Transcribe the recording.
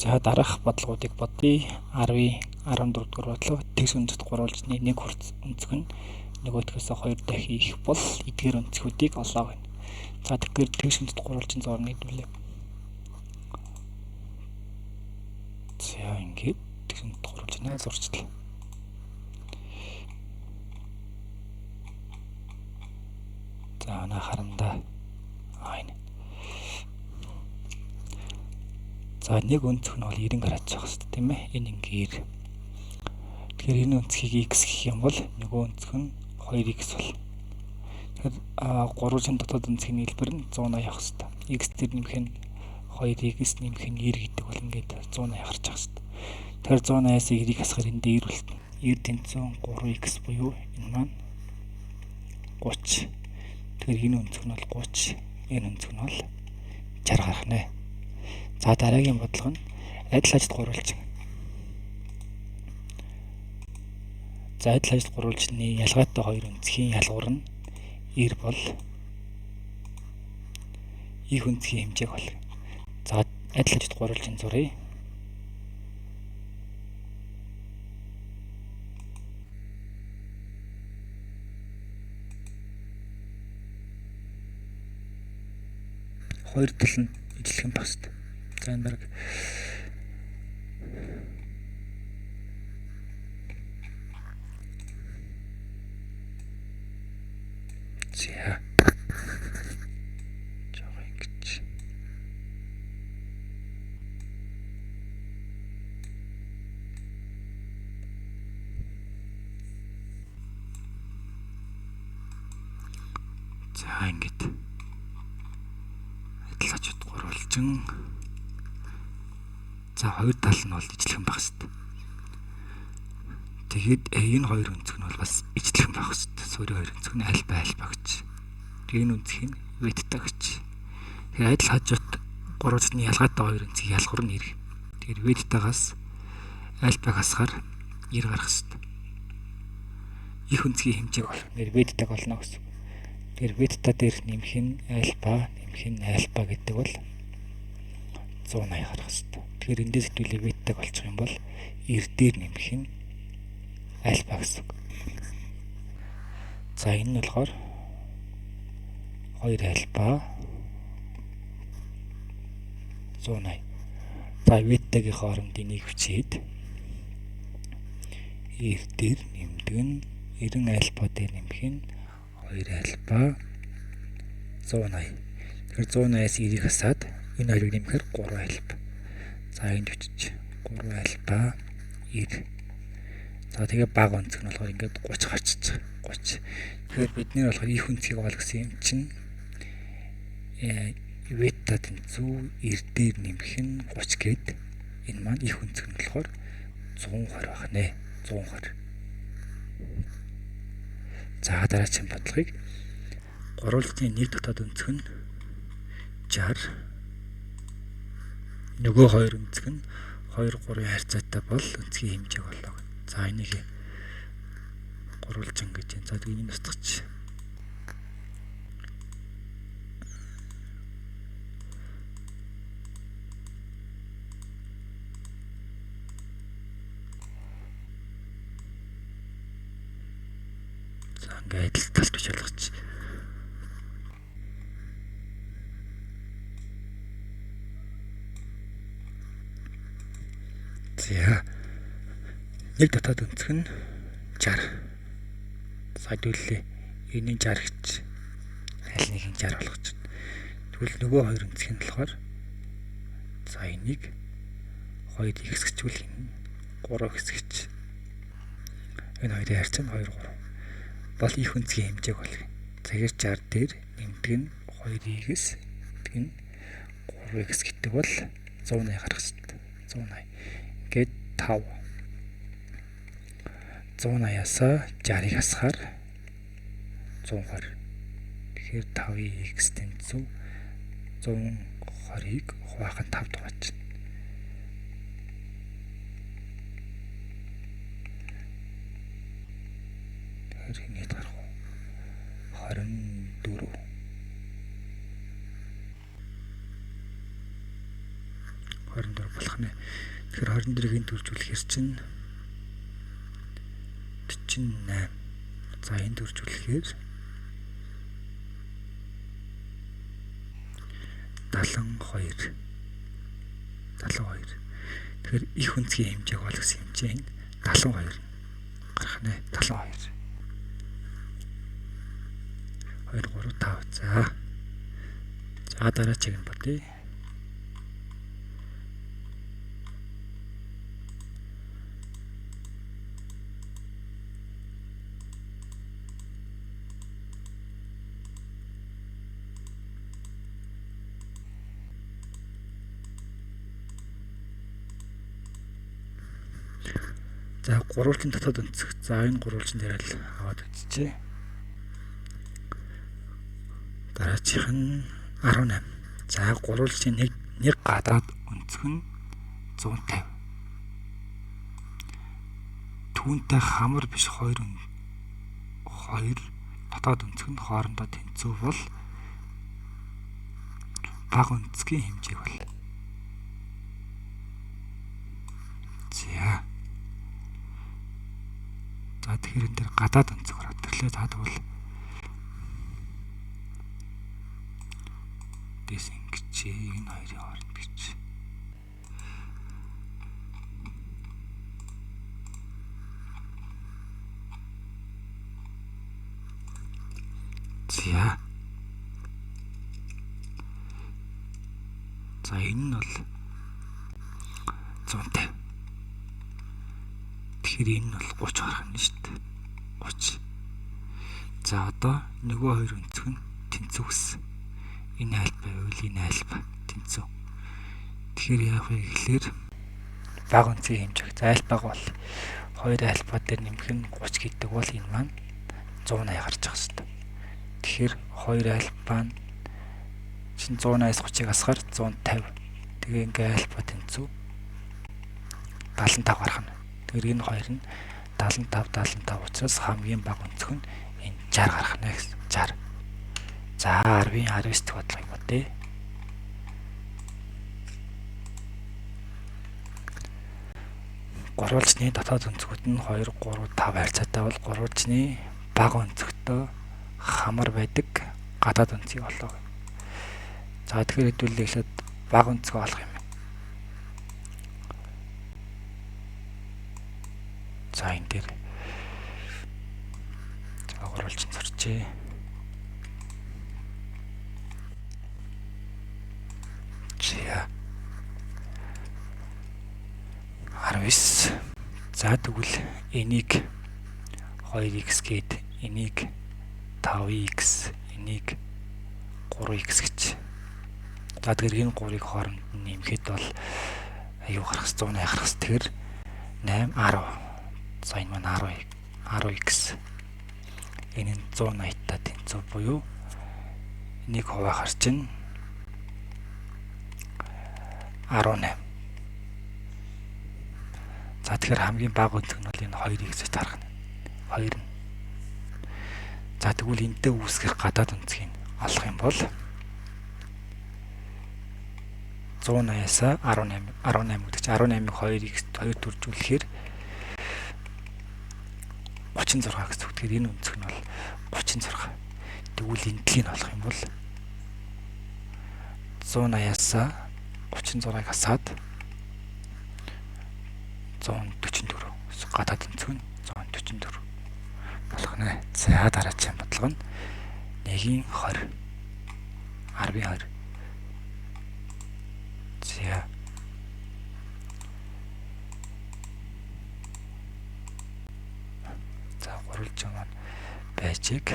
За дараах бодлогуудыг бодъё. 10-ийн 14 дугаар бодлого тэгс үндэст гурвалжны 1 хурц өнцөг нь нөгөөдгөөс 2 дахин их бол эдгээр өнцгүүдийг олоо гэнэ. За тэгэхээр тэгс үндэст гурвалжин зур нь хэдвүлээ? За ингээд тэгс үндэст гурвалжнаа зурчлаа. За анаа харандаа. Энэ. За нэг өнцөг нь бол 90 градус байх хэрэгтэй тийм ээ. Энэ ингээд. Тэгэхээр энэ өнцгийг x гэх юм бол нөгөө өнцөг нь 2x бол. Тэгэхээр гурвалжин дотоод өнцгийн хэлбэр нь 180 авах хэрэгтэй. X дээр нэмэх нь 2x нэмэх нь 90 гэдэг бол ингээд 180 гарч байгаа хэрэгтэй. Тэгэхээр 180-аас y-ийг хасахаар энэ дээр үлдэнэ. 90 тэнцэн 3x буюу энэ маань 30. Тэгэхээр энэ өнцөг нь бол 30, энэ өнцөг нь бол 60 гарах нэ. За дараагийн бодлого нь адил ажилт гурвалжин. За адил ажилт гурвалжны ялгаатай хоёр өнцгийн ялгуур нь 90 бол их өнцгийн хэмжээг бол. За адил ажилт гурвалжин зуръя. Хоёр тал нь ижилхэн багс. За энэ баг за жоо ингэж за ингэж адил ажилт гурвалжин. За хоёр тал нь бол ижилхэн байх хэрэгтэй. Тэгээд энэ хоёр өнцөг нь бол бас ижилхэн байх хэрэгтэй. Сүүрийн хоёр өнцөг нь альба гэж. Энэ өнцөг нь ветта гэж. Тэгэхээр адил хажууд гурвалжны ялгаатай хоёр өнцгийн ялгуур нь 90. Тэгэхээр веттагаас альбаг хасахаар 90 гарах хэрэгтэй. Их өнцгийн хэмжээг бол веттаг болно гэсэн. Тэгэхээр ветта дээр нэмэх нь альба гэдэг бол 180 гарах хэрэгтэй. Тэгэхээр эндээс хэдүүлээ веттаг болчих юм бол 90 дээр нэмэх нь альба гэсэн. За энэ нь болохоор 2 альба 180. За веттагийн хооронд энийг хүчээд 90 дээр нэмдэг нь 90 альба дээр нэмэх нь 2 альба 180. Тэгэхээр 180-аас 90-ийг хасаад энэ хоёрыг нэмэхээр 3 альба. За энд бичиж 3 альба 90. За тэгээ бага өнцөг нь болохоор ингээд 30 гарчиж байгаа. 30. Тэгэхээр бид нэр болохоор их өнцгийг оол гэсэн юм чинь ветта тэнцүү 90 дээр нэмэх нь 30 гээд энэ маань их өнцөг нь болохоор 120 байх нэ. 120. За дараагийн бодлогыг гурвалжны нэг дотоод өнцөг нь 60. Нөгөө хоёр өнцөг нь 2 3-ын харьцаатай бол өнцгийн хэмжээг болоо. За энийг гурвалжин гэж байна. За тэгээд энэ устгач. За ингээд адил талт биш болгоч. За нэг дотоод өнцөг нь 60. За хэдүүлээ энэ 60 гэж аль нэг нь 60 болгож байна. Тэгвэл нөгөө хоёр өнцгийн болохоор за энийг 2 хэсгчүүл энэ 3 хэсгэж. Энэ хоёрын харьцаа нь 2 3. Бол их өнцгийн хэмжээг болгоё. Тэгэхээр 60 дээр нэмдэг нь 2x гэдэг нь 3x гэдэг бол 180 гарах хэрэгтэй. 180. Ингээд 5 180-аас 60-ыг хасахаар 120. Тэгэхээр 5x тэнцүү 120-ыг хуваах нь 5 дугаарч байна. Тэгэхээр энэ хэд гарах вэ? 24. 24 24 болох нэ. Тэгэхээр 24-ийг дөржүүлэхээр чинь 48. За энэ дөржүүлэхээр 72. Тэгэхээр их үнцгийн хэмжээг олгосон хэмжээ нь 72 гарах нэ. 72. 2 3 5. За дараачих нь бодъё. За гурвалжин дотоод өнцөг. За энэ гурвалжин дээр л аваад үзчихье. Дараачих нь 18. За гурвалжин нэг гадаад өнцөг нь 150. Түүнтэй хамар биш хоёр дотоод өнцөг нь хоорондоо тэнцүү бол бага өнцгийн хэмжээг бол. За тэгэхээр энэ дээр гадаад өнцөг ороод ирлээ. За тэгвэл дэс ингэж энэ хоёрын хооронд гэж. За энэ нь бол 150. Тэгэхээр энэ нь бол 30 гарах нь шүү дээ. 30. За одоо нөгөө хоёр өнцөг нь тэнцүү гэсэн. Энэ альба байвал энэ альба тэнцүү. Тэгэхээр яах вэ гэхлээр бага өнцгийн хэмжээг альбаг бол хоёр альба дээр нэмэх нь 30 гэдэг бол энэ маань 180 гарч байгаа шүү дээ. Тэгэхээр хоёр альба нь чинь 180-аас 30-ыг асгаар 150. Тэгээ ингээ альба тэнцүү 75 гарах нь. Тэгэхээр энэ хоёр нь 75 учраас хамгийн бага өнцөг нь энэ 60 гарах нэ гэсэн. 60. За 10-ийн 19 дэх бодлогыг бодъё. Гурвалжны дотоод өнцгүүд нь 2 3 5 харьцаатай бол гурвалжны бага өнцөгтөө хамар байдаг гадаад өнцгийг олоо. За тэгэхээр хэдүүлээ гэхэд бага өнцгөө олох юм. За энэ дээр гурвалжин зорчээ. За 19. За тэгвэл энийг 2x гээд энийг 5x, энийг 3x гэж. За тэгэхээр энэ 3-ыг хооронд нэмэхэд бол аюу гарах 180 гарах. Тэгэхээр 8 10. За энэ маань 10x. Энэ нь 180-тай тэнцүү буюу энийг хуваахаар чинь 18. За тэгэхээр хамгийн бага өнцөг нь бол энэ 2x-ийг тарах нь. 2 нь. За тэгвэл энэтэй үүсгэх гадаад өнцгийг олох юм бол 180-аас 18 гэдэг чинь 18-ыг 2 дөржүүлэхээр 36 гэсэн үг. Тэгэхээр энэ өнцөг нь бол 36. Тэгвэл энэтхийг олох юм бол 180-аас 36-ыг хасаад 144. Гадаад өнцөг нь 144 болох нэ. За дараагийн бодлого нь 1-ийн 20. 10-ийн 20. За. За гурвалжин маань байжиг.